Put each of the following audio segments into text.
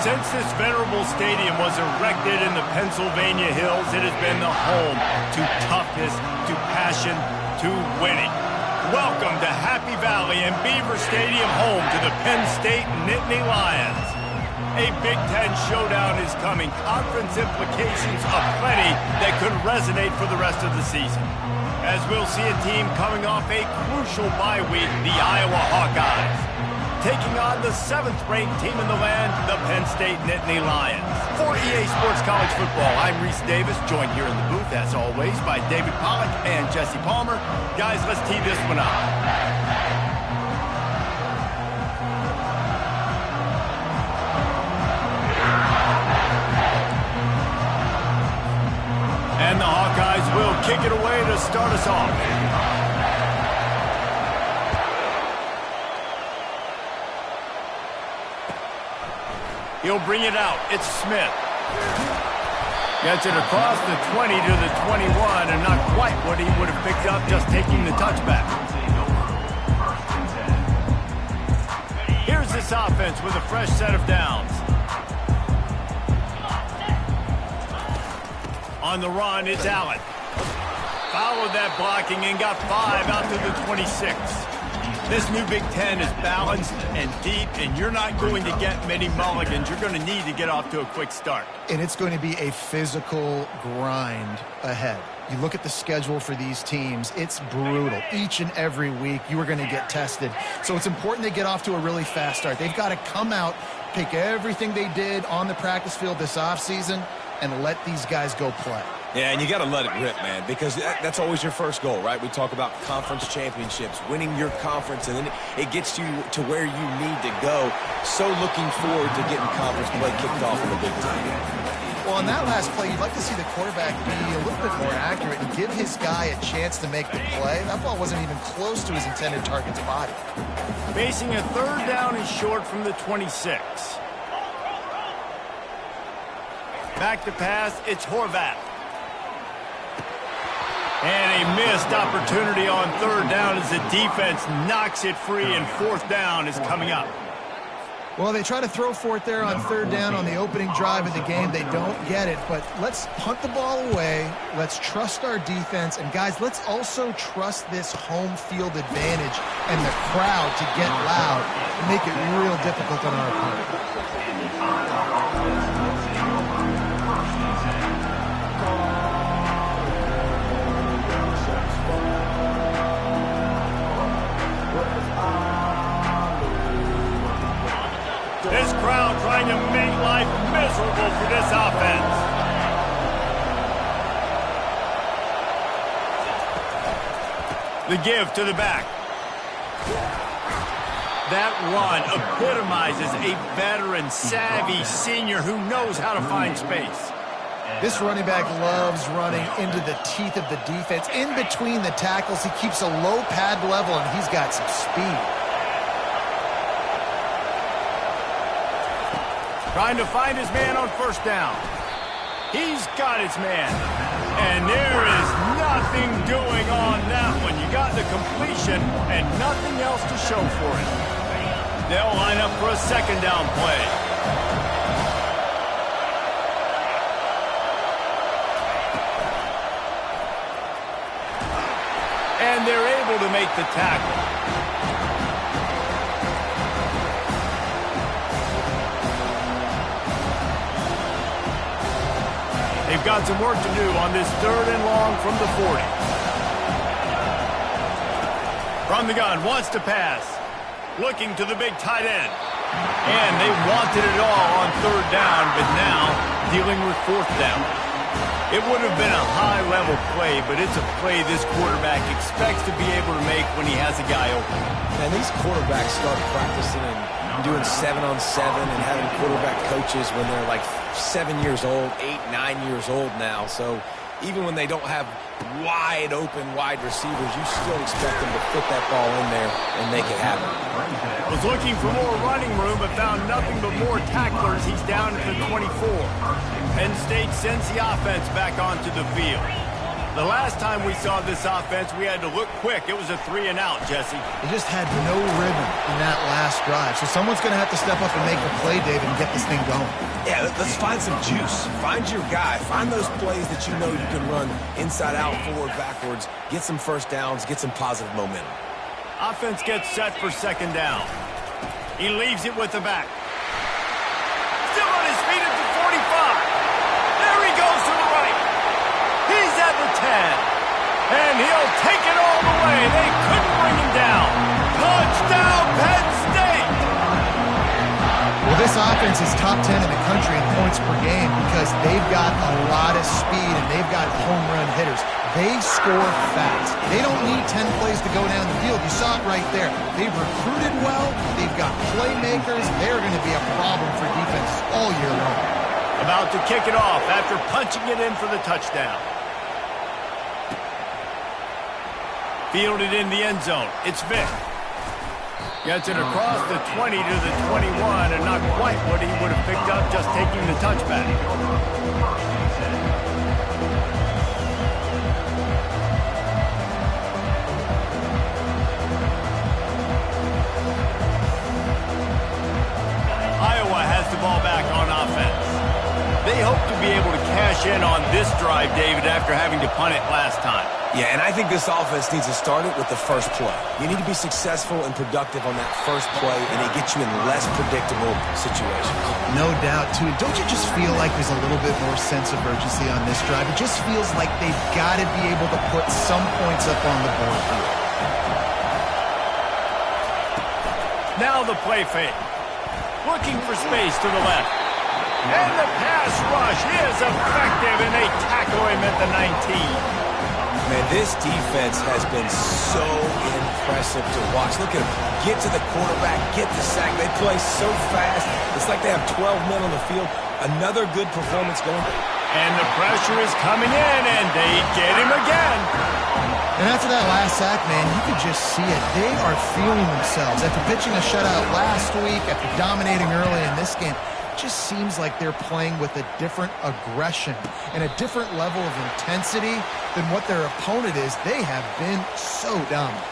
Since this venerable stadium was erected in the Pennsylvania Hills, it has been the home to toughness, to passion, to winning. Welcome to Happy Valley and Beaver Stadium, home to the Penn State Nittany Lions. A Big Ten showdown is coming. Conference implications aplenty that could resonate for the rest of the season. As we'll see a team coming off a crucial bye week, the Iowa Hawkeyes, taking on the 7th-ranked team in the land, the Penn State Nittany Lions. For EA Sports College Football, I'm Reese Davis, joined here in the booth, as always, by David Pollack and Jesse Palmer. Guys, let's tee this one up. And the Hawkeyes will kick it away to start us off. He'll bring it out. It's Smith. Gets it across the 20 to the 21, and not quite what he would have picked up just taking the touchback. Here's this offense with a fresh set of downs. On the run, it's Allen. Followed that blocking and got 5 out to the 26. This new Big Ten is balanced and deep, and you're not going to get many mulligans. You're going to need to get off to a quick start. And it's going to be a physical grind ahead. You look at the schedule for these teams, it's brutal. Each and every week, you are going to get tested. So it's important they get off to a really fast start. They've got to come out, take everything they did on the practice field this offseason, and let these guys go play. Yeah, and you got to let it rip, man, because that's always your first goal, right? We talk about conference championships, winning your conference, and then it gets you to where you need to go. So looking forward to getting conference play kicked off in the Big Ten. Well, on that last play, you'd like to see the quarterback be a little bit more accurate and give his guy a chance to make the play. That ball wasn't even close to his intended target's body. Facing a 3rd down and short from the 26. Back to pass, it's Horvath. And a missed opportunity on 3rd down as the defense knocks it free, and 4th down is coming up. Well, they try to throw for it there on 3rd down on the opening drive of the game. They don't get it, but let's punt the ball away. Let's trust our defense. And, guys, let's also trust this home field advantage and the crowd to get loud and make it real difficult on our opponent. This crowd trying to make life miserable for this offense. The give to the back. That run epitomizes a veteran, savvy senior who knows how to find space. This running back loves running into the teeth of the defense. In between the tackles, he keeps a low pad level, and he's got some speed. Trying to find his man on 1st down. He's got his man. And there is nothing doing on that one. You got the completion and nothing else to show for it. They'll line up for a 2nd down play. And they're able to make the tackle. They've got some work to do on this 3rd and long from the 40. From the gun, wants to pass. Looking to the big tight end. And they wanted it all on 3rd down, but now dealing with 4th down. It would have been a high-level play, but it's a play this quarterback expects to be able to make when he has a guy open. And these quarterbacks start practicing and doing 7-on-7 and having quarterback coaches when they're like 7 years old, 8, 9 years old now. So even when they don't have wide open wide receivers, you still expect them to put that ball in there and make it happen. Was looking for more running room, but found nothing but more tacklers. He's down at the 24. Penn State sends the offense back onto the field. The last time we saw this offense, we had to look quick. It was a 3-and-out, Jesse. They just had no rhythm in that last drive. So someone's going to have to step up and make the play, David, and get this thing going. Yeah, let's find some juice. Find your guy. Find those plays that you know you can run inside out, forward, backwards. Get some first downs. Get some positive momentum. Offense gets set for second down. He leaves it with the back. Still on his feet at the 45. There he goes to the right. He's at the 10. And he'll take it all the way. They couldn't bring him down. Touchdown, Penn State! Well, this offense is top 10 in the country in points per game because they've got a lot of speed and they've got home run hitters. They score fast. They don't need 10 plays to go down the field. You saw it right there. They've recruited well. They've got playmakers. They're going to be a problem for defense all year long. About to kick it off after punching it in for the touchdown. Fielded in the end zone. It's Vick. Gets it across the 20 to the 21, and not quite what he would have picked up just taking the touchback. Iowa has the ball back on offense. They hope to be able to cash in on this drive, David, after having to punt it last time. Yeah, and I think this offense needs to start it with the first play. You need to be successful and productive on that first play, and it gets you in less predictable situations. No doubt, too. Don't you just feel like there's a little bit more sense of urgency on this drive? It just feels like they've got to be able to put some points up on the board here. Now the play fake. Looking for space to the left. And the pass rush is effective, and they tackle him at the 19. Man, this defense has been so impressive to watch. Look at them. Get to the quarterback, get the sack. They play so fast. It's like they have 12 men on the field. Another good performance going. And the pressure is coming in, and they get him again. And after that last sack, man, you could just see it. They are feeling themselves. After pitching a shutout last week, after dominating early in this game, just seems like they're playing with a different aggression and a different level of intensity than what their opponent is. They have been so dominant.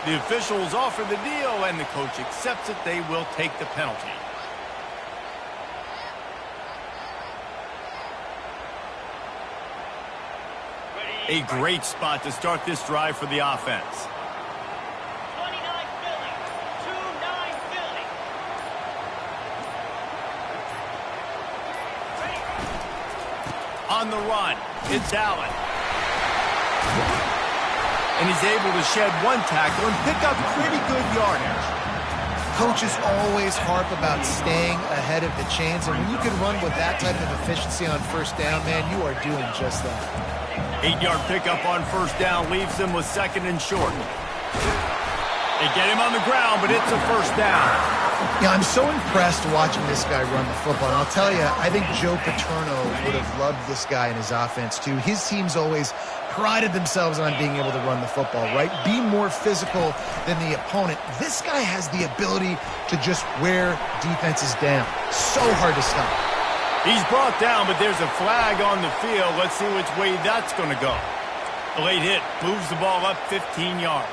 The officials offer the deal, and the coach accepts it. They will take the penalty. A great spot to start this drive for the offense. On the run, it's Allen. And he's able to shed one tackle and pick up pretty good yardage. Coaches always harp about staying ahead of the chains, and when you can run with that type of efficiency on first down, man, you are doing just that. 8-yard pickup on first down leaves them with second and short. They get him on the ground, but it's a first down. Yeah, I'm so impressed watching this guy run the football. And I'll tell you, I think Joe Paterno would have loved this guy in his offense, too. His teams always prided themselves on being able to run the football, right? Be more physical than the opponent. This guy has the ability to just wear defenses down. So hard to stop. He's brought down, but there's a flag on the field. Let's see which way that's going to go. The late hit moves the ball up 15 yards.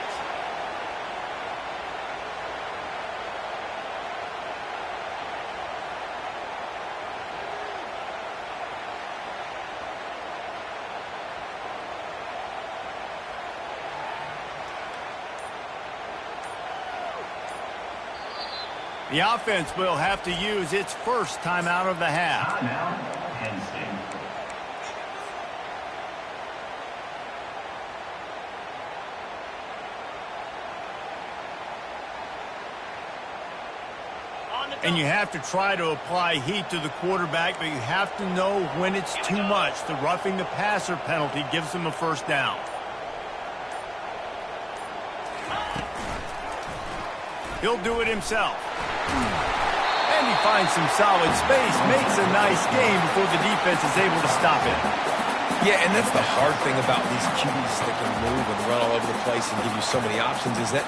The offense will have to use its first timeout of the half. And you have to try to apply heat to the quarterback, but you have to know when it's too much. The roughing the passer penalty gives them a first down. He'll do it himself. And he finds some solid space, makes a nice game before the defense is able to stop it. Yeah, and that's the hard thing about these QBs that can move and run all over the place and give you so many options is that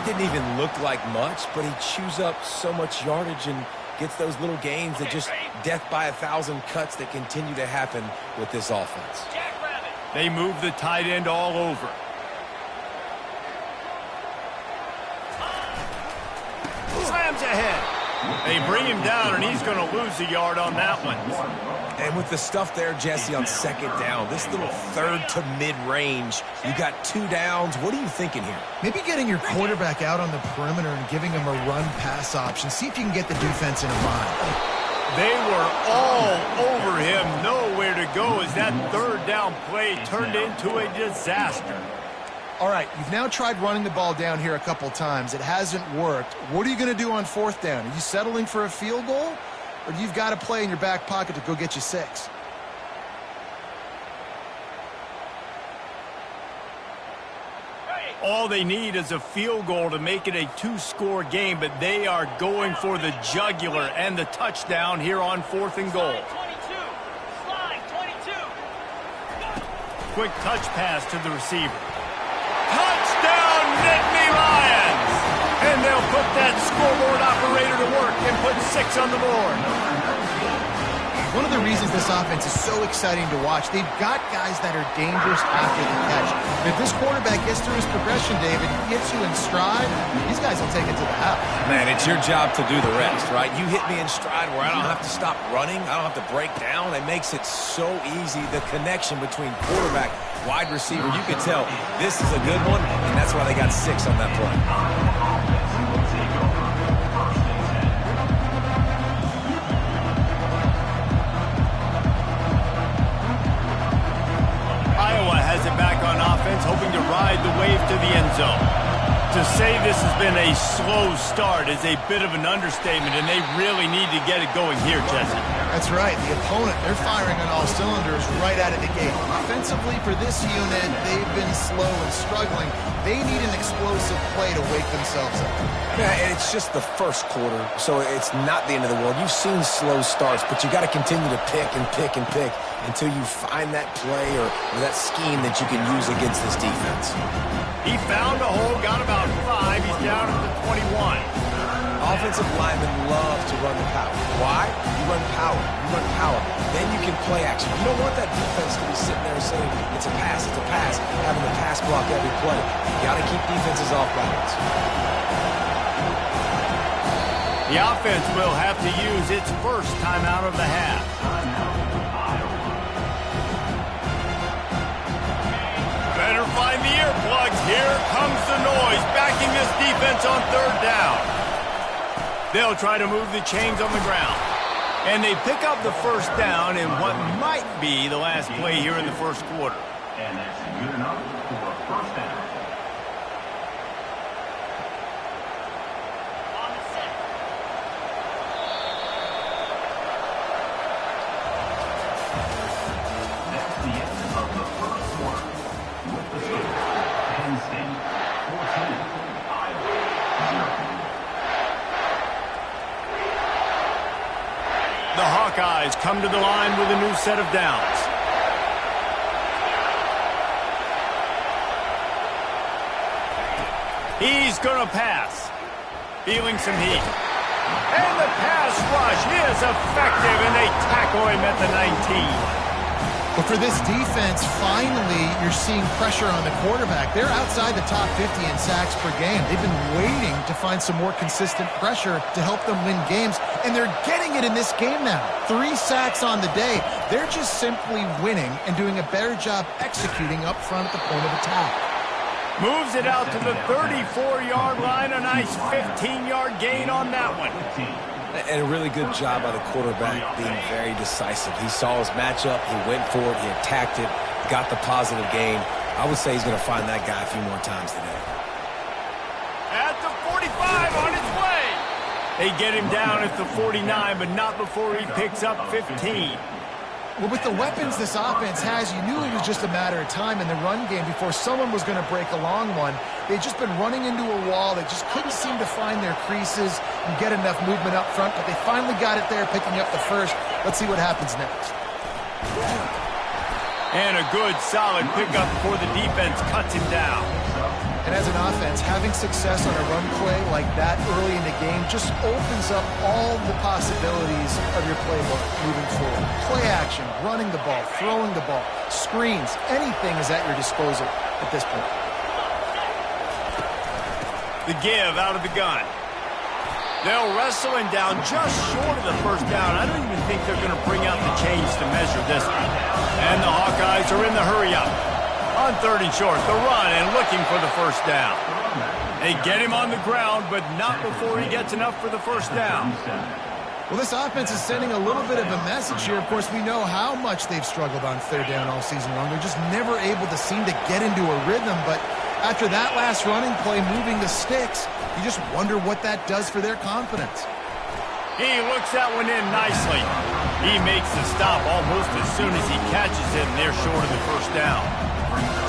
didn't even look like much, but he chews up so much yardage and gets those little gains that just death by 1,000 cuts that continue to happen with this offense. They move the tight end all over. Slams ahead. They bring him down, and he's going to lose a yard on that one. And with the stuff there, Jesse, on second down, this little third to mid-range, you got 2 downs. What are you thinking here? Maybe getting your quarterback out on the perimeter and giving him a run-pass option. See if you can get the defense in a bind. They were all over him. Nowhere to go as that third down play turned into a disaster. All right, you've now tried running the ball down here a couple times. It hasn't worked. What are you going to do on 4th down? Are you settling for a field goal? Or do you've got a play in your back pocket to go get you 6? All they need is a field goal to make it a 2-score game, but they are going for the jugular and the touchdown here on 4th and goal. Slide 22. Quick touch pass to the receiver. Touchdown, Nittany Lions! And they'll put that scoreboard operator to work and put 6 on the board. One of the reasons this offense is so exciting to watch, they've got guys that are dangerous after the catch. If this quarterback gets through his progression, David, he hits you in stride, these guys will take it to the house. Man, it's your job to do the rest, right? You hit me in stride where I don't have to stop running. I don't have to break down. It makes it so easy. The connection between quarterback, wide receiver, you can tell this is a good one, and that's why they got 6 on that play. Has it back on offense, hoping to ride the wave to the end zone. To say this has been a slow start is a bit of an understatement, and they really need to get it going here, Jesse. That's right. The opponent, they're firing on all cylinders right out of the gate. Offensively, for this unit, they've been slow and struggling. They need an explosive play to wake themselves up. Yeah, and it's just the first quarter, so it's not the end of the world. You've seen slow starts, but you got to continue to pick and pick and pick until you find that play or that scheme that you can use against this defense. He found a hole, got about 5. He's down at the 21. Offensive linemen love to run the power. Why? You run power. You run power. Then you can play action. You don't want that defense to be sitting there saying, it's a pass, having the pass block every play. You got to keep defenses off balance. The offense will have to use its first timeout of the half. Better find the earplugs. Here comes the noise, backing this defense on 3rd down. They'll try to move the chains on the ground. And they pick up the 1st down in what might be the last play here in the 1st quarter. And that's good enough for a 1st down. The Hawkeyes come to the line with a new set of downs. He's going to pass. Feeling some heat. And the pass rush is effective, and they tackle him at the 19. But for this defense, finally, you're seeing pressure on the quarterback. They're outside the top 50 in sacks per game. They've been waiting to find some more consistent pressure to help them win games, and they're getting it in this game now. 3 sacks on the day. They're just simply winning and doing a better job executing up front at the point of attack. Moves it out to the 34-yard line. A nice 15-yard gain on that one. And a really good job by the quarterback being very decisive. He saw his matchup, he went for it, he attacked it, got the positive gain. I would say he's going to find that guy a few more times today. At the 45, on his way. They get him down at the 49, but not before he picks up 15. Well, with the weapons this offense has, you knew it was just a matter of time in the run game before someone was going to break a long one. They've just been running into a wall. They just couldn't seem to find their creases and get enough movement up front, but they finally got it there, picking up the first. Let's see what happens next. And a good, solid pickup before the defense cuts him down. And as an offense, having success on a run play like that early in the game just opens up all the possibilities of your playbook moving forward. Play action, running the ball, throwing the ball, screens, anything is at your disposal at this point. The give out of the gun. They'll wrestle him down just short of the first down. I don't even think they're going to bring out the chains to measure this one. And the Hawkeyes are in the hurry-up. On 3rd and short, the run and looking for the first down. They get him on the ground, but not before he gets enough for the first down. Well, this offense is sending a little bit of a message here. Of course, we know how much they've struggled on 3rd down all season long. They're just never able to seem to get into a rhythm, but after that last running play moving the sticks, you just wonder what that does for their confidence. He looks that one in nicely. He makes the stop almost as soon as he catches it, and they're short of the first down.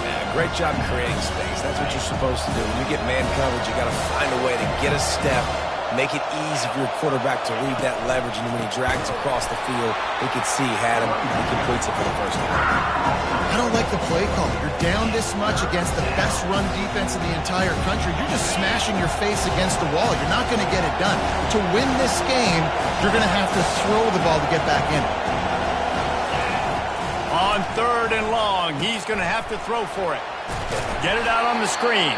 Yeah, great job creating space. That's what you're supposed to do. When you get man coverage, you got to find a way to get a step, make it easy for your quarterback to read that leverage, and when he drags across the field, he could see he had him, and he completes it for the first down. I don't like the play call. You're down this much against the best run defense in the entire country. You're just smashing your face against the wall. You're not going to get it done. To win this game, you're going to have to throw the ball to get back in it. On 3rd and long, he's going to have to throw for it. Get it out on the screen.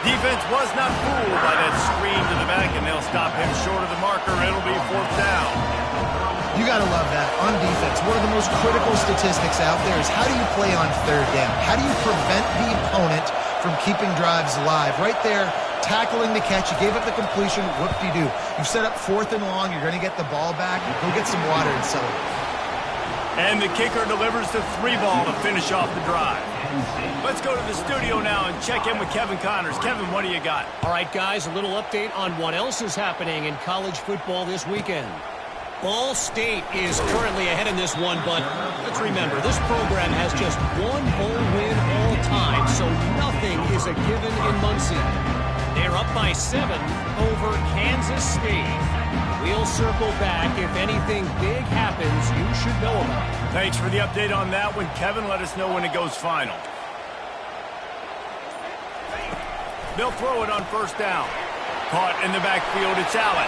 Defense was not fooled by that screen to the back, and they'll stop him short of the marker. It'll be 4th down. You got to love that. On defense, one of the most critical statistics out there is how do you play on 3rd down? How do you prevent the opponent from keeping drives alive? Right there, tackling the catch. You gave up the completion. Whoop-de-doo. You set up 4th and long. You're going to get the ball back. Go get some water and celebrate. And the kicker delivers the 3-ball to finish off the drive. Let's go to the studio now and check in with Kevin Connors. Kevin, what do you got? All right, guys, a little update on what else is happening in college football this weekend. Ball State is currently ahead in this one, but let's remember, this program has just one bowl win all time, so nothing is a given in Muncie. They're up by 7 over Kansas State. We'll circle back. If anything big happens, you should know about it. Thanks for the update on that one, Kevin. Let us know when it goes final. They'll throw it on 1st down. Caught in the backfield, it's Allen.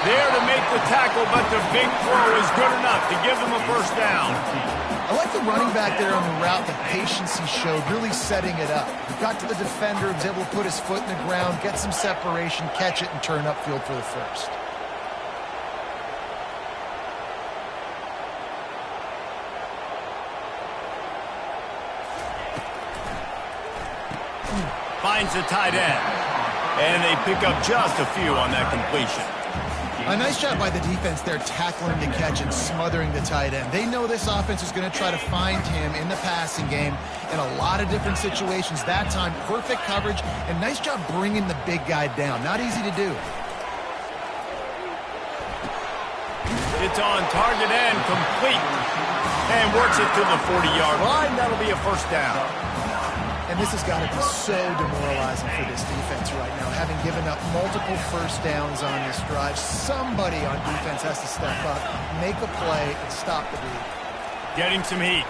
There to make the tackle, but the big throw is good enough to give them a 1st down. I like the running back there on the route, the patience he showed, really setting it up. He got to the defender, was able to put his foot in the ground, get some separation, catch it, and turn upfield for the 1st. Finds the tight end. And they pick up just a few on that completion. A nice job by the defense there, tackling the catch and smothering the tight end. They know this offense is going to try to find him in the passing game in a lot of different situations. That time, perfect coverage, and nice job bringing the big guy down. Not easy to do. It's on target and complete. And works it to the 40-yard line. That'll be a 1st down. And this has got to be so demoralizing for this defense right now. Having given up multiple 1st downs on this drive, somebody on defense has to step up, make a play, and stop the bleed. Getting some heat.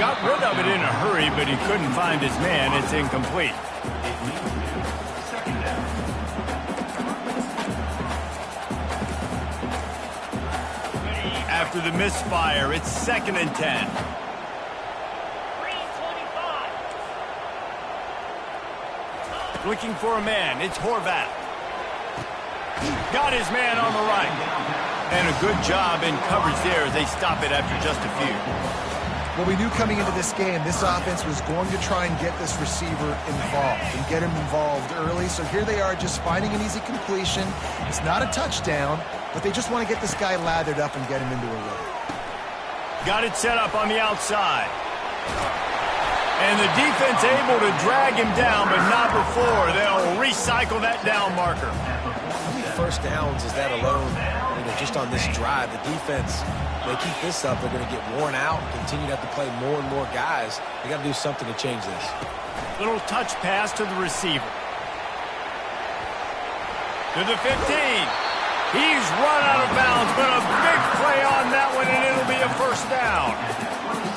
Got rid of it in a hurry, but he couldn't find his man. It's incomplete. After the misfire, it's 2nd and 10. Looking for a man. It's Horvath. Got his man on the right. And a good job in coverage there as they stop it after just a few. Well, we knew coming into this game, this offense was going to try and get this receiver involved and get him involved early. So here they are just finding an easy completion. It's not a touchdown, but they just want to get this guy lathered up and get him into a rhythm. Got it set up on the outside. And the defense able to drag him down, but not before. They'll recycle that down marker. How many 1st downs is that alone? Just on this drive, the defense, they keep this up, they're going to get worn out, continue to have to play more and more guys. They got to do something to change this. Little touch pass to the receiver. To the 15. He's run out of bounds, but a big play on that one, and it'll be a 1st down.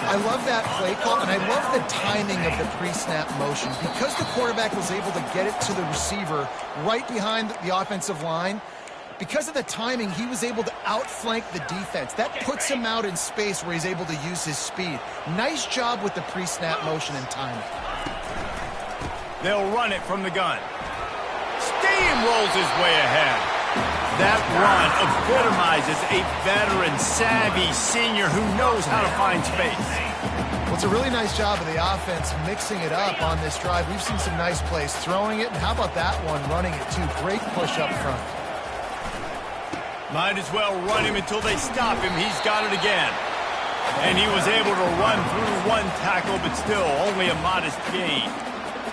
I love that play call, and I love the timing of the pre-snap motion. Because the quarterback was able to get it to the receiver right behind the offensive line, because of the timing, he was able to outflank the defense. That puts him out in space where he's able to use his speed. Nice job with the pre-snap motion and timing. They'll run it from the gun. Steamrolls his way ahead. That run epitomizes a veteran, savvy senior who knows how to find space. Well, it's a really nice job of the offense mixing it up on this drive. We've seen some nice plays throwing it, and how about that one running it too? Great push up front. Might as well run him until they stop him. He's got it again. And he was able to run through one tackle, but still only a modest gain.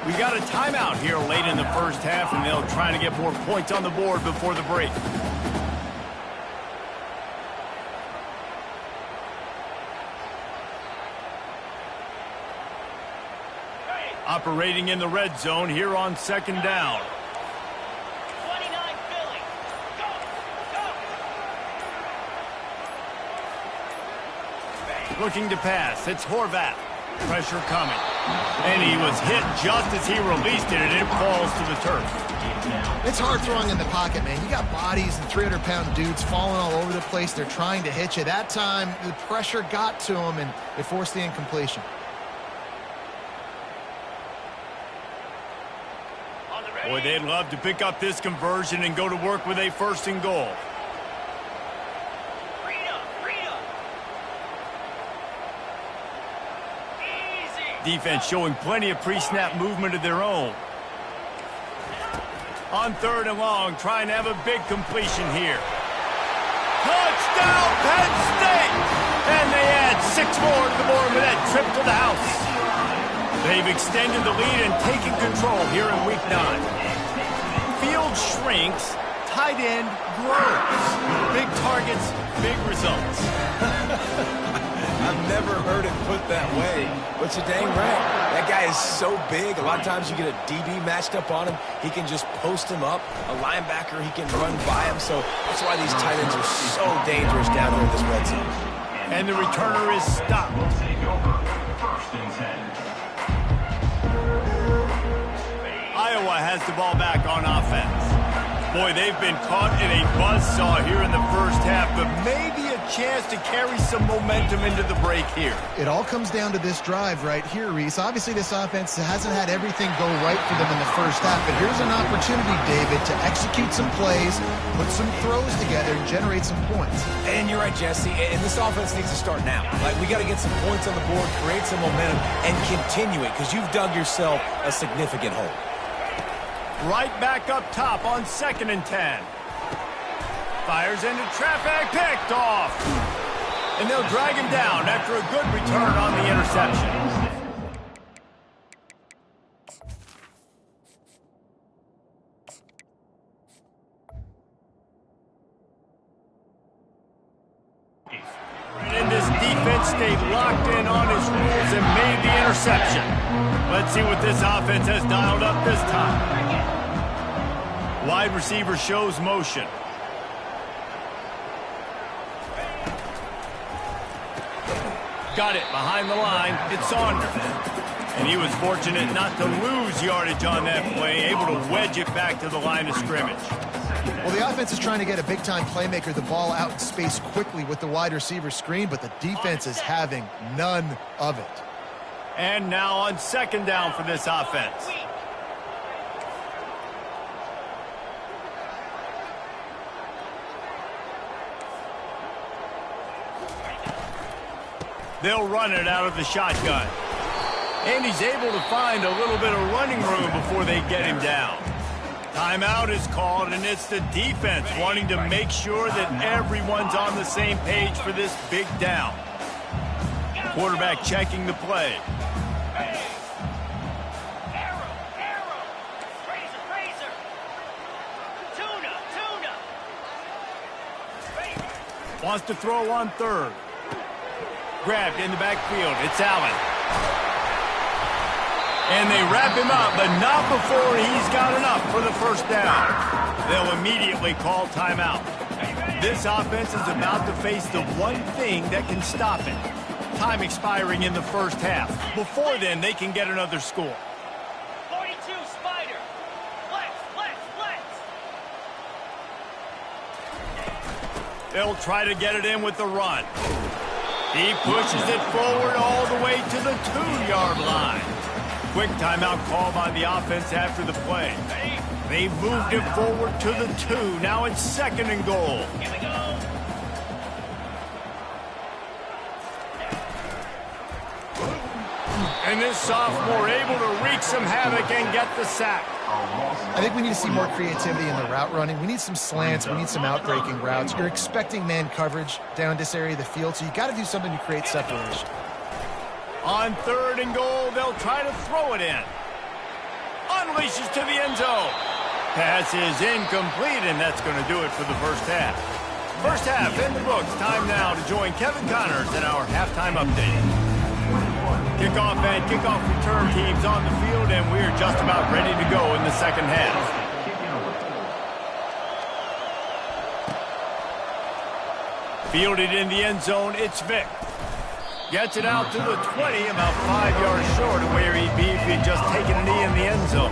We got a timeout here late in the first half, and they'll try to get more points on the board before the break. Operating in the red zone here on second down. 29 Philly. Go! Go! Looking to pass. It's Horvath. Pressure coming. And he was hit just as he released it, and it falls to the turf. It's hard throwing in the pocket, man. You got bodies and 300-pound dudes falling all over the place. They're trying to hit you. That time, the pressure got to him, and it forced the incompletion. Boy, they'd love to pick up this conversion and go to work with a first and goal. Defense showing plenty of pre-snap movement of their own. On third and long, trying to have a big completion here. Touchdown, Penn State! And they add 6 more to the board with that trip to the house. They've extended the lead and taken control here in Week 9. Field shrinks, tight end grows. Big targets, big results. I've never heard it put that way, but you're dang right. That guy is so big. A lot of times you get a DB matched up on him. He can just post him up. A linebacker, he can run by him. So that's why these tight ends are so dangerous down there in this red zone. And the returner is stopped. First and 10. Iowa has the ball back on offense. Boy, they've been caught in a buzzsaw here in the first half, but maybe a chance to carry some momentum into the break here. It all comes down to this drive right here, Reese. Obviously, this offense hasn't had everything go right for them in the first half, but here's an opportunity, David, to execute some plays, put some throws together, and generate some points. And you're right, Jesse, and this offense needs to start now. Like, we got to get some points on the board, create some momentum, and continue it, because you've dug yourself a significant hole. Right back up top on second and 10. Fires into traffic, picked off. And they'll drag him down after a good return on the interception. And this defense stayed locked in on his rules and made the interception. Let's see what this offense has dialed up this time. Wide receiver shows motion. Got it behind the line. It's Saunders. And he was fortunate not to lose yardage on that play, able to wedge it back to the line of scrimmage. Well, the offense is trying to get a big-time playmaker the ball out in space quickly with the wide receiver screen, but the defense is having none of it. And now on second down for this offense. They'll run it out of the shotgun. And he's able to find a little bit of running room before they get him down. Timeout is called, and it's the defense wanting to make sure that everyone's on the same page for this big down. Quarterback checking the play. Wants to throw on third. Grabbed in the backfield. It's Allen. And they wrap him up, but not before he's got enough for the first down. They'll immediately call timeout. This offense is about to face the one thing that can stop it. time expiring in the first half. Before then, they can get another score. 42, Spider. Flex, flex, flex. They'll try to get it in with the run. He pushes it forward all the way to the 2-yard line. Quick timeout call by the offense after the play. They've moved it forward to the 2. Now it's 2nd and goal. Here we go. And this sophomore able to wreak some havoc and get the sack. I think we need to see more creativity in the route running. We need some slants. We need some out-breaking routes. You're expecting man coverage down this area of the field, so you got to do something to create separation. On 3rd and goal, they'll try to throw it in. Unleashes to the end zone. Pass is incomplete, and that's going to do it for the first half. First half in the books. Time now to join Kevin Connors in our halftime update. Kickoff and kickoff return teams on the field, and we're just about ready to go in the second half. Fielded in the end zone, it's Vick. Gets it out to the 20, about 5 yards short of where he'd be if he'd just taken a knee in the end zone.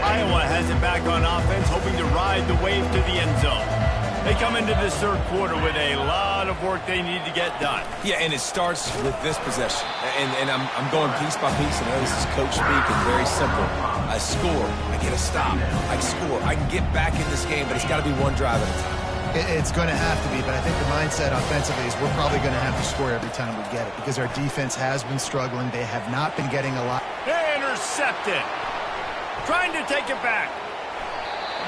Iowa has it back on offense, hoping to ride the wave to the end zone. They come into this third quarter with a lot of work they need to get done. Yeah, and it starts with this possession. And I'm going piece by piece. I know this is coach speak. It's very simple. I score. I get a stop. I score. I can get back in this game, but it's got to be one drive at a time. It's going to have to be, but I think the mindset offensively is we're probably going to have to score every time we get it because our defense has been struggling. They have not been getting a lot. Intercepted. Trying to take it back.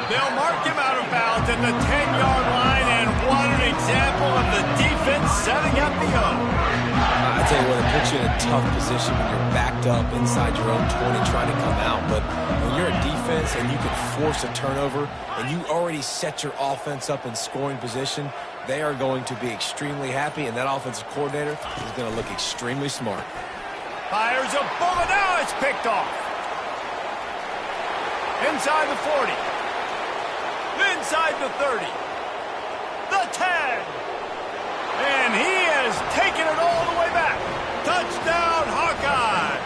They'll mark him out of bounds at the 10-yard line, and what an example of the defense setting up the O. I tell you what, it puts you in a tough position when you're backed up inside your own 20 trying to come out. But when you're a defense and you can force a turnover and you already set your offense up in scoring position, they are going to be extremely happy, and that offensive coordinator is going to look extremely smart. Fires a bullet. Now it's picked off. Inside the 40. Inside the 30. The 10. And he has taken it all the way back. Touchdown, Hawkeyes.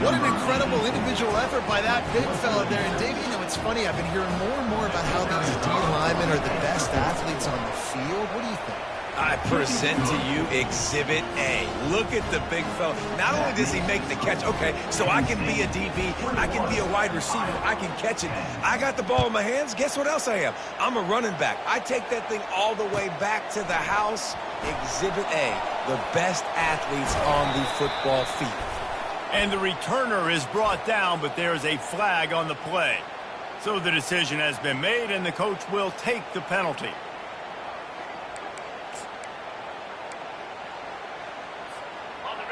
What an incredible individual effort by that big fella there. And Dave, you know, it's funny. I've been hearing more and more about how these D linemen are the best athletes on the field. What do you think? I present to you Exhibit A. Look at the big fella. Not only does he make the catch, okay, so I can be a DB, I can be a wide receiver, I can catch it. I got the ball in my hands. Guess what else I am? I'm a running back. I take that thing all the way back to the house. Exhibit A, the best athletes on the football field. And the returner is brought down, but there is a flag on the play. So the decision has been made, and the coach will take the penalty.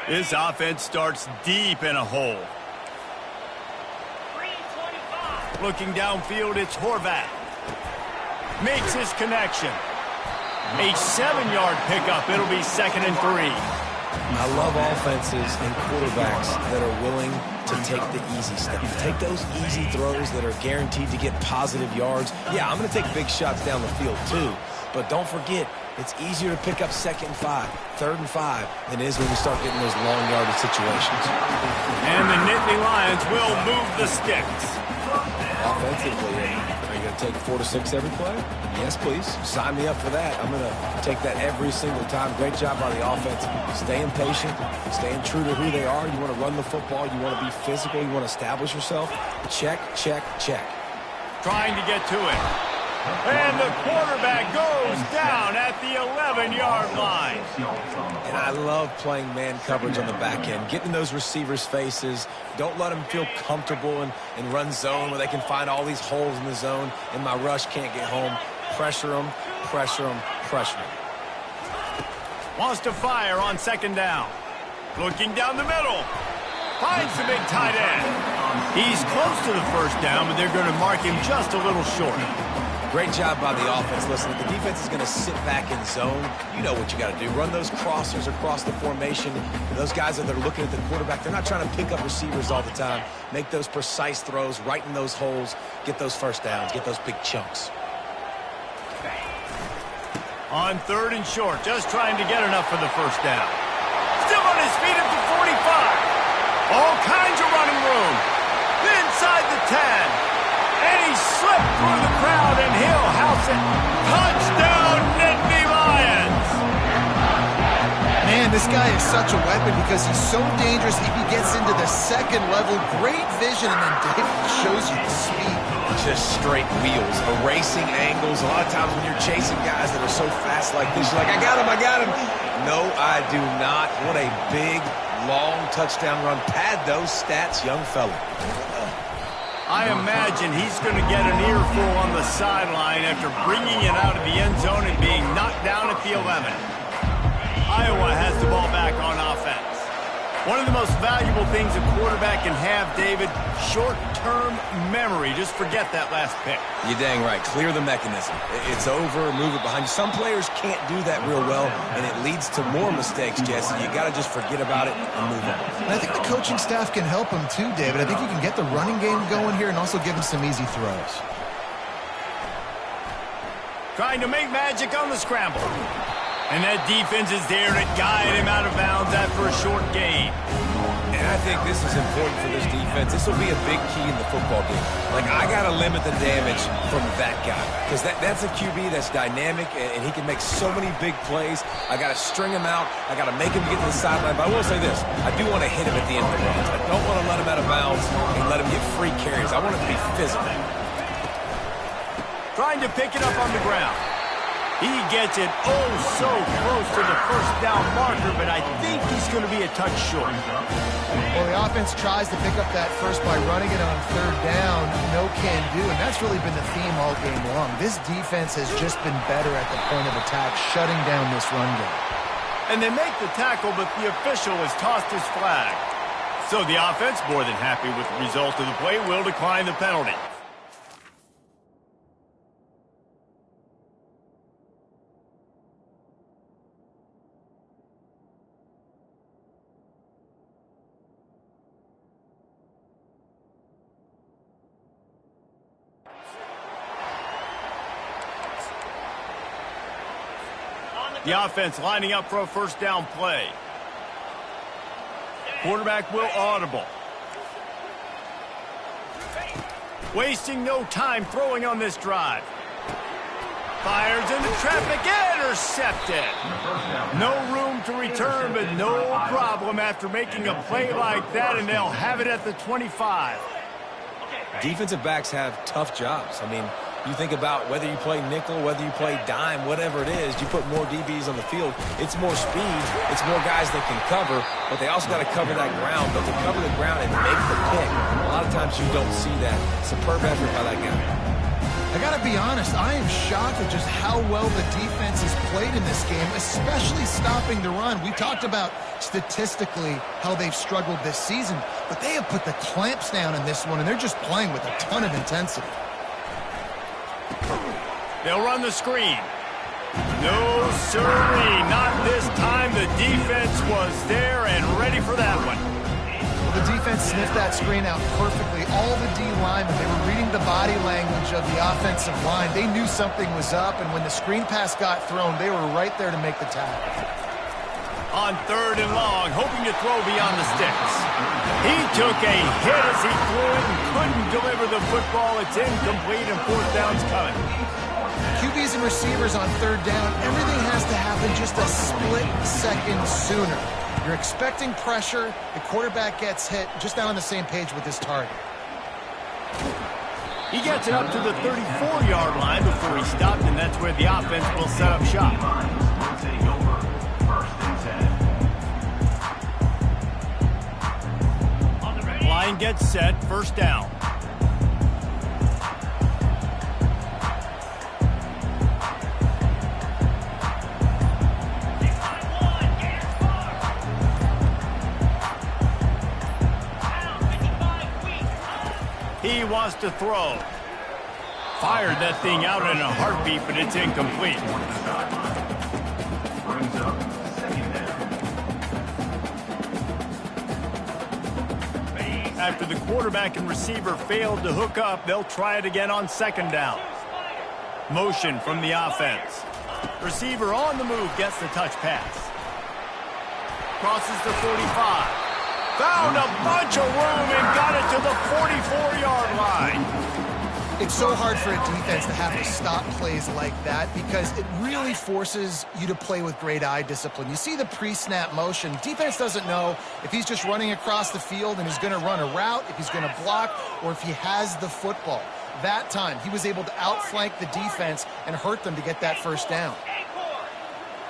This offense starts deep in a hole. 325. Looking downfield, it's Horvath. Makes his connection. A 7-yard pickup. It'll be 2nd and 3. I love offenses and quarterbacks that are willing to take the easy stuff. Take those easy throws that are guaranteed to get positive yards. Yeah, I'm going to take big shots down the field too. But don't forget, it's easier to pick up 2nd and 5, 3rd and 5 than it is when we start getting those long yardage situations. And the Nittany Lions will move the sticks. Offensively, are you going to take 4 to 6 every play? Yes, please. Sign me up for that. I'm going to take that every single time. Great job by the offense. Staying patient, staying true to who they are. You want to run the football. You want to be physical. You want to establish yourself. Check, check, check. Trying to get to it. And the quarterback goes down at the 11-yard line. And I love playing man coverage on the back end, getting in those receivers' faces. Don't let them feel comfortable and run zone where they can find all these holes in the zone and my rush can't get home. Pressure them, pressure them, pressure them. Wants to fire on 2nd down. Looking down the middle. Finds the big tight end. He's close to the 1st down, but they're going to mark him just a little short. Great job by the offense. Listen, if the defense is going to sit back in zone, you know what you got to do. Run those crossers across the formation. Those guys that are looking at the quarterback, they're not trying to pick up receivers all the time. Make those precise throws, right in those holes, get those 1st downs, get those big chunks. On 3rd and short, just trying to get enough for the first down. Still on his feet at the 45. All kinds of running room. Inside the 10. And he slipped through the crowd, and he'll house it. Touchdown, Nittany Lions! Man, this guy is such a weapon because he's so dangerous if he gets into the second level. Great vision, and then Dave shows you the speed. Just straight wheels, erasing angles. A lot of times when you're chasing guys that are so fast like this, you're like, I got him. No, I do not. What a big, long touchdown run. Pad those stats, young fella. I imagine he's going to get an earful on the sideline after bringing it out of the end zone and being knocked down at the 11. Iowa has the ball back on offense. One of the most valuable things a quarterback can have, David, short-term memory. Just forget that last pick. You're dang right. Clear the mechanism. It's over, move it behind you. Some players can't do that real well, and it leads to more mistakes, Jesse. You got to just forget about it and move on. And I think the coaching staff can help him too, David. I think you can get the running game going here and also give him some easy throws. Trying to make magic on the scramble. And that defense is there to guide him out of bounds after a short gain. And I think this is important for this defense. This will be a big key in the football game. Like, I got to limit the damage from that guy. Because that's a QB that's dynamic, and he can make so many big plays. I got to string him out. I got to make him get to the sideline. But I will say this. I do want to hit him at the end of the runs. I don't want to let him out of bounds and let him get free carries. I want it to be physical. Trying to pick it up on the ground. He gets it so close to the first down marker, but I think he's going to be a touch short. Well, the offense tries to pick up that first by running it on 3rd down. No can do, and that's really been the theme all game long. This defense has just been better at the point of attack, shutting down this run game. And they make the tackle, but the official has tossed his flag. So the offense, more than happy with the result of the play, will decline the penalty. The offense lining up for a first down play. Quarterback will audible. Wasting no time throwing on this drive. Fires into traffic, intercepted. No room to return, but no problem after making a play like that, and they'll have it at the 25. Defensive backs have tough jobs. I mean, you think about whether you play nickel, whether you play dime, whatever it is, you put more DBs on the field. It's more speed. It's more guys that can cover, but they also got to cover that ground. But to cover the ground and make the pick, a lot of times you don't see that. Superb effort by that guy. I got to be honest, I am shocked at just how well the defense has played in this game, especially stopping the run. We talked about statistically how they've struggled this season, but they have put the clamps down in this one, and they're just playing with a ton of intensity. They'll run the screen. No, sirree, not this time. The defense was there and ready for that one. Well, the defense sniffed that screen out perfectly. All the D linemen, they were reading the body language of the offensive line. They knew something was up, and when the screen pass got thrown, they were right there to make the tackle. On 3rd and long, hoping to throw beyond the sticks. He took a hit as he threw it and couldn't deliver the football. It's incomplete and 4th down's coming. QBs and receivers on 3rd down, everything has to happen just a split second sooner. You're expecting pressure, the quarterback gets hit, just not on the same page with his target. He gets it up to the 34-yard line before he stopped, and that's where the offense will set up shop. Line gets set, 1st down. He wants to throw. Fired that thing out in a heartbeat, but it's incomplete. After the quarterback and receiver failed to hook up, they'll try it again on 2nd down. Motion from the offense. Receiver on the move gets the touch pass. Crosses the 45. Found a bunch of room and got it to the 44-yard line. It's so hard for a defense to have to stop plays like that because it really forces you to play with great eye discipline. You see the pre-snap motion. Defense doesn't know if he's just running across the field and is going to run a route, if he's going to block, or if he has the football. That time, he was able to outflank the defense and hurt them to get that first down.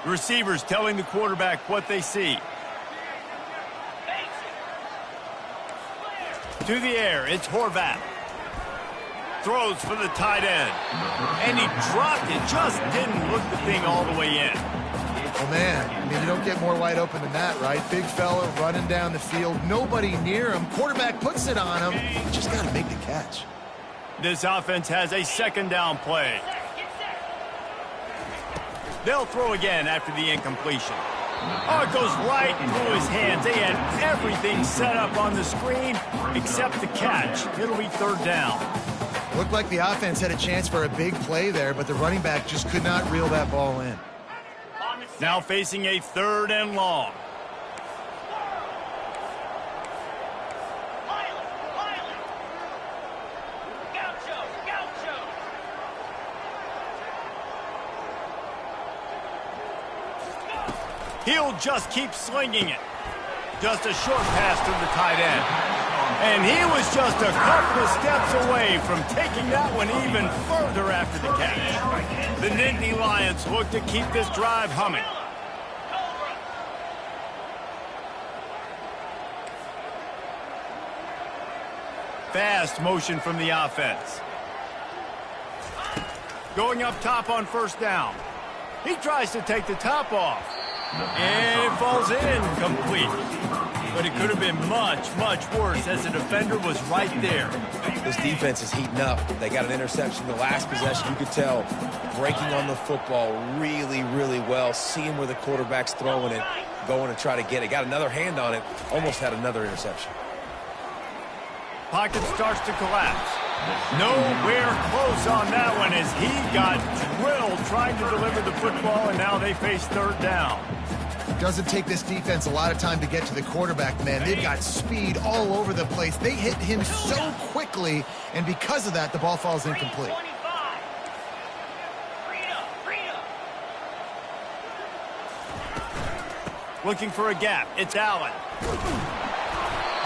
Receivers telling the quarterback what they see. To the air, it's Horvath. Throws for the tight end. And he dropped it. Just didn't look the thing all the way in. Well, man, I mean, you don't get more wide open than that, right? Big fella running down the field. Nobody near him. Quarterback puts it on him. You just got to make the catch. This offense has a second down play. They'll throw again after the incompletion. Oh, it goes right through his hands. They had everything set up on the screen except the catch. It'll be third down. Looked like the offense had a chance for a big play there, but the running back just could not reel that ball in. Now facing a third and long. He'll just keep slinging it. Just a short pass to the tight end. And he was just a couple of steps away from taking that one even further after the catch. The Nittany Lions look to keep this drive humming. Fast motion from the offense. Going up top on first down. He tries to take the top off. And it falls in complete. But it could have been much, much worse as the defender was right there. This defense is heating up. They got an interception the last possession. You could tell breaking on the football really, really well. Seeing where the quarterback's throwing it, going to try to get it. Got another hand on it. Almost had another interception. Pocket starts to collapse. Nowhere close on that one as he got drilled trying to deliver the football, and now they face third down. It doesn't take this defense a lot of time to get to the quarterback, man. They've got speed all over the place. They hit him so quickly, and because of that, the ball falls incomplete. Looking for a gap. It's Allen.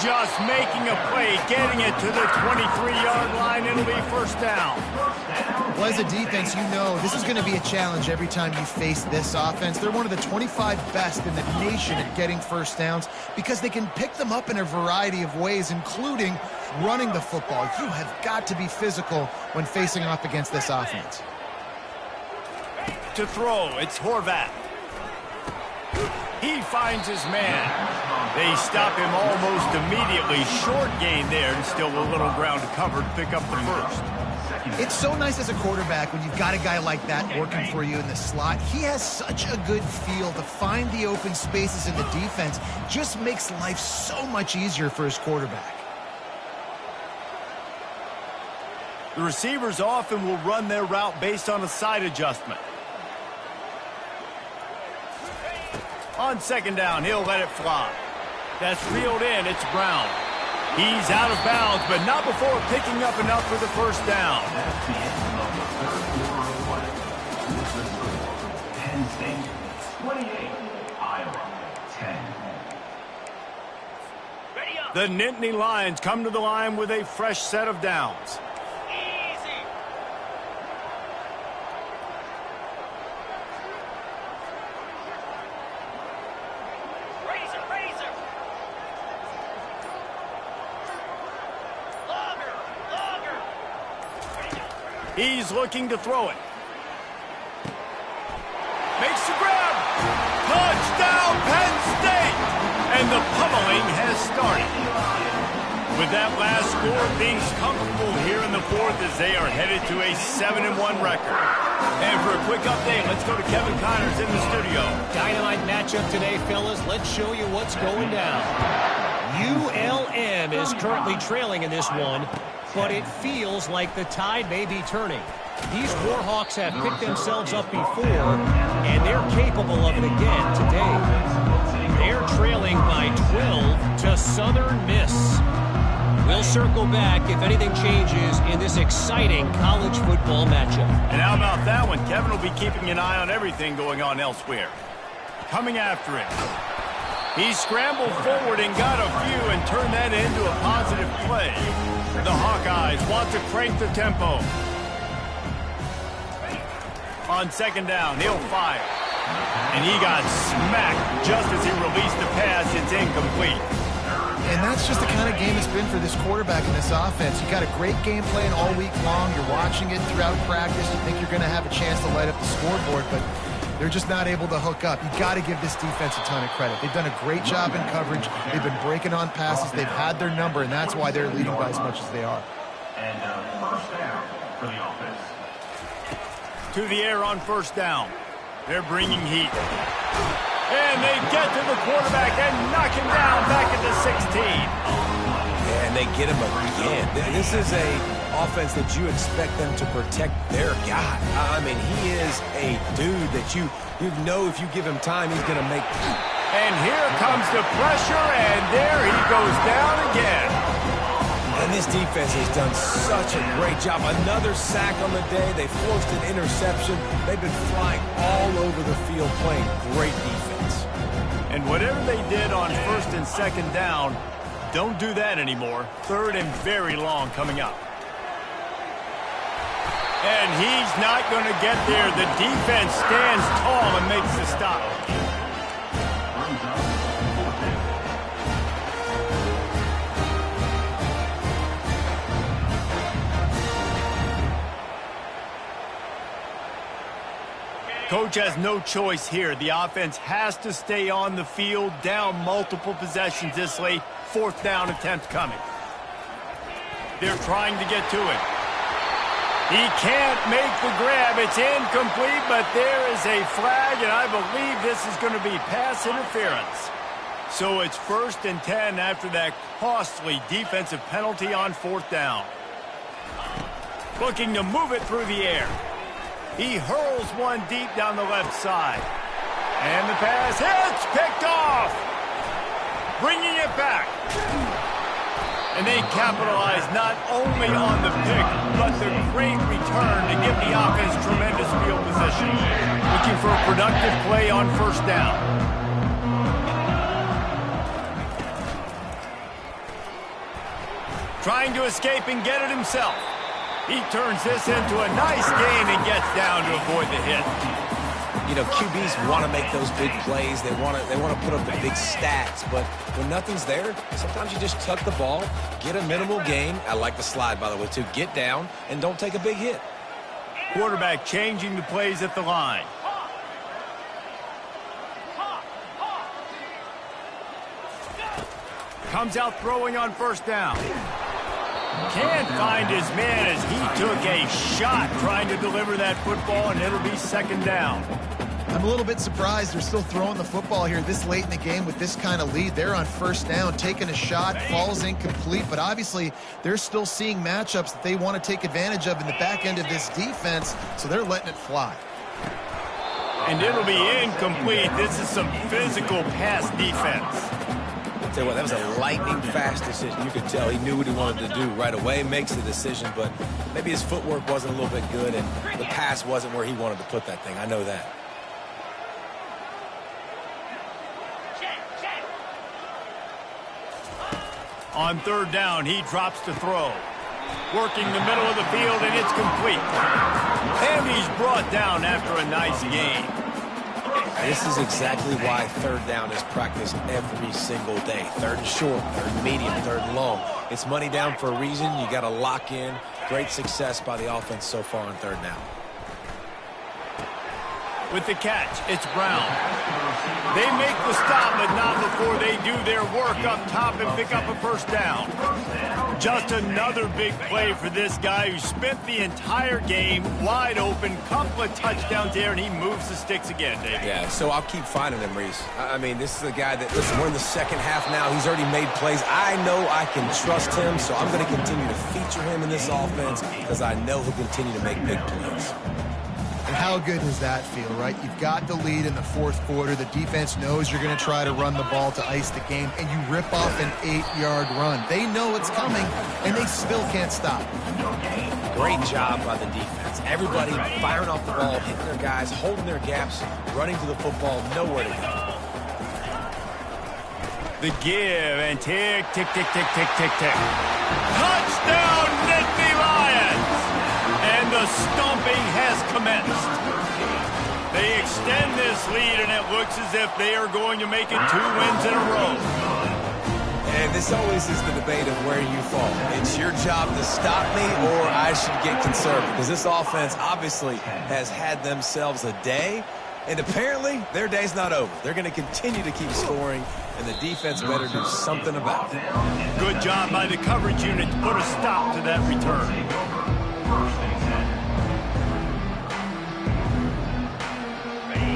Just making a play, getting it to the 23-yard line. It'll be first down. Well, as a defense, you know this is going to be a challenge every time you face this offense. They're one of the 25 best in the nation at getting first downs because they can pick them up in a variety of ways, including running the football. You have got to be physical when facing off against this offense. To throw, it's Horvath. He finds his man. They stop him almost immediately. Short gain there, and still a little ground to cover to pick up the first. It's so nice as a quarterback when you've got a guy like that working for you in the slot. He has such a good feel to find the open spaces in the defense. Just makes life so much easier for his quarterback. The receivers often will run their route based on a side adjustment. On second down, he'll let it fly. That's reeled in. It's Brown. He's out of bounds, but not before picking up enough for the first down. That's the end of the third quarter. This is Penn State 28, Iowa 10. The Nittany Lions come to the line with a fresh set of downs. He's looking to throw it. Makes the grab. Touchdown, Penn State! And the pummeling has started. With that last score, things comfortable here in the fourth as they are headed to a 7-1 record. And for a quick update, let's go to Kevin Connors in the studio. Dynamite matchup today, fellas. Let's show you what's going down. ULM is currently trailing in this one, but it feels like the tide may be turning. These Warhawks have picked themselves up before, and they're capable of it again today. They're trailing by 12 to Southern Miss. We'll circle back if anything changes in this exciting college football matchup. And how about that one? Kevin will be keeping an eye on everything going on elsewhere. Coming after him. He scrambled forward and got a few and turned that into a positive play. The Hawkeyes want to crank the tempo. On second down, he'll fire. And he got smacked just as he released the pass. It's incomplete. And that's just the kind of game it's been for this quarterback in this offense. You got a great game plan all week long. You're watching it throughout practice. You think you're going to have a chance to light up the scoreboard, but they're just not able to hook up. You got to give this defense a ton of credit. They've done a great job in coverage. They've been breaking on passes. They've had their number, and that's why they're leading by as much as they are. And first down for the offense. To the air on first down. They're bringing heat. And they get to the quarterback and knock him down back at the 16. And they get him again. This is a offense that you expect them to protect their guy. I mean, he is a dude that you know if you give him time, he's going to make. And here comes the pressure, and there he goes down again. And this defense has done such a great job. Another sack on the day. They forced an interception. They've been flying all over the field playing great defense. And whatever they did on first and second down, don't do that anymore. Third and very long coming up. And he's not going to get there. The defense stands tall and makes the stop. Coach has no choice here. The offense has to stay on the field, down multiple possessions this late. Fourth down attempt coming. They're trying to get to it. He can't make the grab. It's incomplete, but there is a flag, and I believe this is going to be pass interference. So it's first and 10 after that costly defensive penalty on fourth down. Looking to move it through the air. He hurls one deep down the left side. And the pass hits, picked off. Bringing it back. And they capitalize not only on the pick, but the great return to give the offense tremendous field position. Looking for a productive play on first down. Trying to escape and get it himself. He turns this into a nice gain and gets down to avoid the hit. You know, QBs want to make those big plays. They want to put up the big stats. But when nothing's there, sometimes you just tuck the ball, get a minimal gain. I like the slide, by the way, too. Get down and don't take a big hit. Quarterback changing the plays at the line. Comes out throwing on first down. Can't find his man as he took a shot trying to deliver that football, and it'll be second down. I'm a little bit surprised they're still throwing the football here this late in the game with this kind of lead. They're on first down, taking a shot, falls incomplete, but obviously they're still seeing matchups that they want to take advantage of in the back end of this defense, so they're letting it fly. And it'll be incomplete. This is some physical pass defense. I'll tell you what, that was a lightning-fast decision. You could tell he knew what he wanted to do right away, makes the decision, but maybe his footwork wasn't a little bit good, and the pass wasn't where he wanted to put that thing. I know that. On third down, he drops to throw. Working the middle of the field, and it's complete. And he's brought down after a nice gain. This is exactly why third down is practiced every single day. Third and short, third and medium, third and long. It's money down for a reason. You got to lock in. Great success by the offense so far on third down. With the catch, it's Brown. They make the stop, but not before they do their work up top and pick up a first down. Just another big play for this guy who spent the entire game wide open. Couple of touchdowns there, and he moves the sticks again, David. Yeah, so I'll keep finding him, Reese. I mean, this is a guy that, listen, we're in the second half now. He's already made plays. I know I can trust him, so I'm going to continue to feature him in this offense because I know he'll continue to make big plays. And how good does that feel, right? You've got the lead in the fourth quarter. The defense knows you're going to try to run the ball to ice the game, and you rip off an 8-yard run. They know it's coming, and they still can't stop. Great job by the defense. Everybody firing off the ball, hitting their guys, holding their gaps, running to the football, nowhere to go. The give and tick, tick, tick, tick, tick, tick, tick. Touchdown, Nittany Lions! And the stomping has commenced. They extend this lead, and it looks as if they are going to make it 2 wins in a row. And this always is the debate of where you fall. It's your job to stop me, or I should get conservative. Because this offense obviously has had themselves a day, and apparently their day's not over. They're going to continue to keep scoring, and the defense better do something about it. Good job by the coverage unit to put a stop to that return.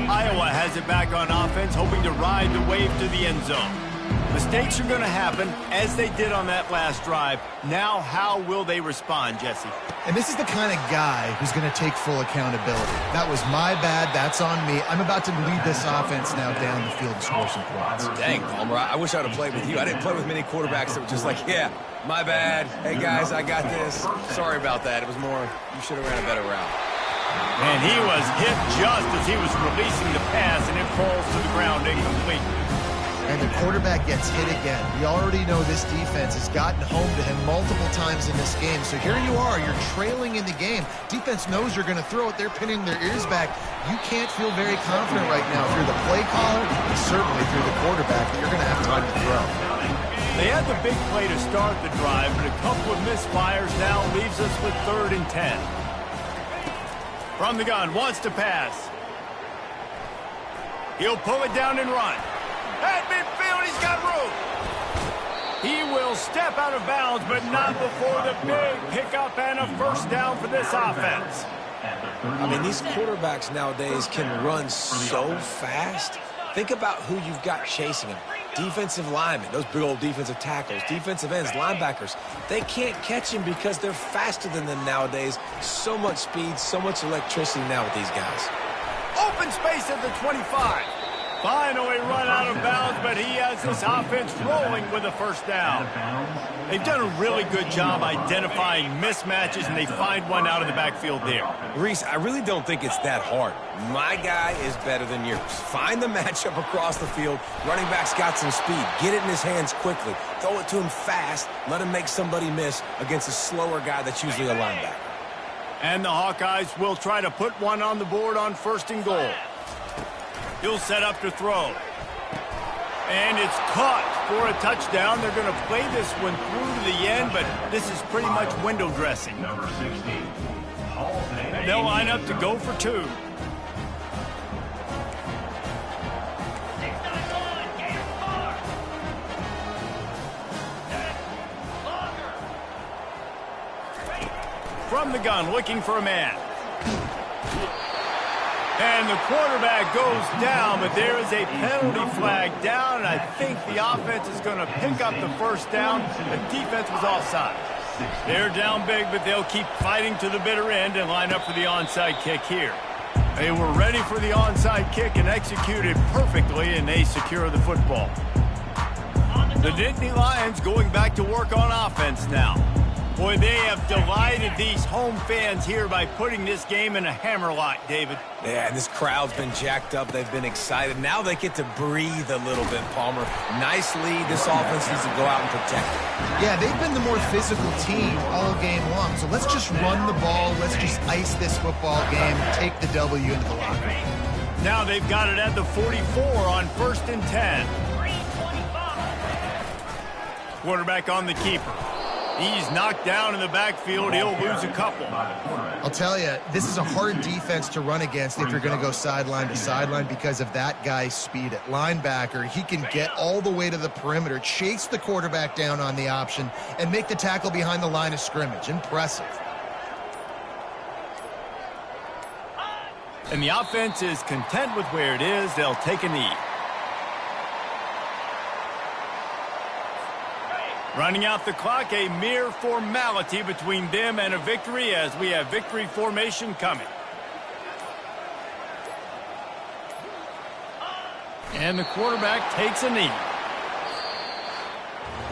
Iowa has it back on offense, hoping to ride the wave to the end zone. Mistakes are going to happen, as they did on that last drive. Now, how will they respond, Jesse? And this is the kind of guy who's going to take full accountability. That was my bad. That's on me. I'm about to lead this offense now down the field to score some points. Dang, Palmer, I wish I would have played with you. I didn't play with many quarterbacks that were just like, yeah, my bad. Hey, guys, I got this. Sorry about that. It was more, you should have ran a better route. And he was hit just as he was releasing the pass, and it falls to the ground incomplete. And the quarterback gets hit again. We already know this defense has gotten home to him multiple times in this game. So here you are, you're trailing in the game. Defense knows you're going to throw it. They're pinning their ears back. You can't feel very confident right now through the play caller, and certainly through the quarterback, that you're going to have time to throw. They had the big play to start the drive, but a couple of misfires now leaves us with 3rd and 10. From the gun, wants to pass. He'll pull it down and run. At midfield, he's got room. He will step out of bounds, but not before the big pickup and a first down for this offense. I mean, these quarterbacks nowadays can run so fast. Think about who you've got chasing them. Defensive linemen, those big old defensive tackles, defensive ends, linebackers. They can't catch him because they're faster than them nowadays. So much speed, so much electricity now with these guys. Open space at the 25. Finally run out of bounds, but he has this offense rolling with a first down. They've done a really good job identifying mismatches, and they find one out of the backfield there. Reese, I really don't think it's that hard. My guy is better than yours. Find the matchup across the field. Running back's got some speed. Get it in his hands quickly. Throw it to him fast. Let him make somebody miss against a slower guy that's usually a linebacker. And the Hawkeyes will try to put one on the board on 1st and goal. He'll set up to throw. And it's caught for a touchdown. They're going to play this one through to the end, but this is pretty much window dressing. Number 16. They'll line up to go for 2. 6-9-1, Gator Far. Longer. From the gun, looking for a man. And the quarterback goes down, but there is a penalty flag down, and I think the offense is going to pick up the first down. The defense was offside. They're down big, but they'll keep fighting to the bitter end and line up for the onside kick here. They were ready for the onside kick and executed perfectly, and they secure the football. The Nittany Lions going back to work on offense now. Boy, they have delighted these home fans here by putting this game in a hammerlock, David. Yeah, and this crowd's been jacked up. They've been excited. Now they get to breathe a little bit, Palmer. Nice lead. This offense needs to go out and protect it. Yeah, they've been the more physical team all game long. So let's just run the ball. Let's just ice this football game, take the W into the locker room. Now they've got it at the 44 on 1st and 10. 3:25. Quarterback on the keeper. He's knocked down in the backfield. He'll lose a couple. I'll tell you, this is a hard defense to run against if you're going to go sideline to sideline because of that guy's speed at linebacker. He can get all the way to the perimeter, chase the quarterback down on the option, and make the tackle behind the line of scrimmage. Impressive. And the offense is content with where it is. They'll take a knee. Running out the clock, a mere formality between them and a victory as we have victory formation coming. And the quarterback takes a knee.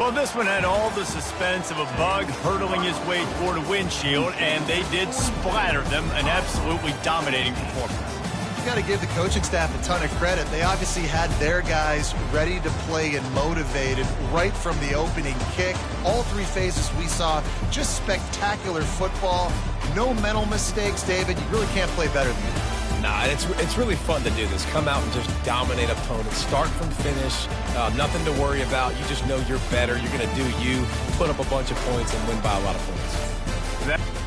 Well, this one had all the suspense of a bug hurtling his way toward a windshield, and they did splatter them, an absolutely dominating performance. You got to give the coaching staff a ton of credit. They obviously had their guys ready to play and motivated right from the opening kick. All three phases we saw, just spectacular football. No mental mistakes, David. You really can't play better than that. Nah, it's really fun to do this. Come out and just dominate opponents. Start from finish. Nothing to worry about. You just know you're better. You're going to do you, put up a bunch of points, and win by a lot of points.